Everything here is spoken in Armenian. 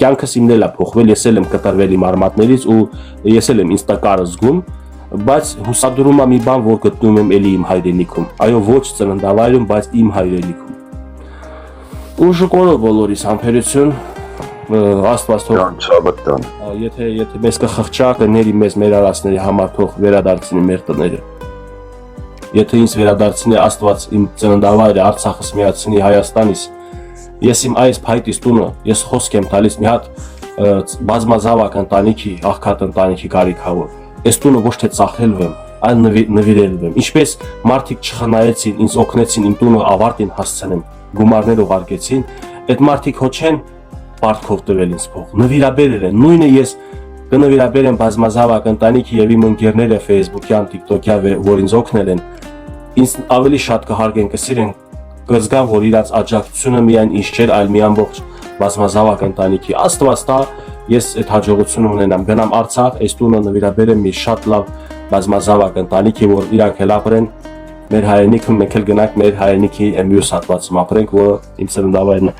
կյանքս իմն էլ է փոխվել, ես էլ եմ կտրվել իմ արմատներից ու ես էլ եմ ինձ տկարը զգում, բայց հուսադրում եմ մի բան, որ գտնում եմ էլի իմ հայրենիքում, այո, ոչ ծննդավայրում, բայց իմ հայրենիքում։ Ու շնորհ բոլորիս համբերություն, Աստված թող եթե մեզ կխղճա, կների մեզ մեր արածների համար թող վերադարձնի մեր տները։ Եթե ինձ վերադարձնի Աստված իմ ծննդավայրը Արցախս միացնի Հայաստանից, ես իմ այս փայտից տունը, ես խոսք եմ տալիս մի հատ բազմազավակ ընտանիքի, աղքատ ընտանիքի կարիքավոր։ Այս տունը ոչ թե ծախելվեմ, այլ նվիրելվեմ։ Ինչպես մարդիկ չխնայեցին, ինձ օգնեցին իմ տունը ավարտին հասցնեմ, գումարներ ուղարկեցին, այդ մարդիկ հո չեն պարտքով տվել ինձ փող, նվիրաբերել են։ Նույնը ես կնվիրաբերեմ բազմազավակ ընտանիքի եւ իմ ընկերները Facebook-յան, TikTok-յան, որ ինձ օգնել են, ինձ ավելի շատ կհարգեն, կսիրեն, կզգան, որ իրաց աջակցությունը միայն ինձ չէր, այլ մի ամբողջ բազմազավակ ընտանիքի։ Աստված տա, ես այդ հաջողությունը ունենամ, գնամ Արցախ, այս տունը նվիրաբերեմ մի շատ լավ բազմազավակ ընտանիքի, որ իրանք էլ ապրեն մեր հայրենիքը, մենք էլ գնանք մեր հայրենիքի մյուս հատվածում ապրենք, որը իմ ծննդավայրն է։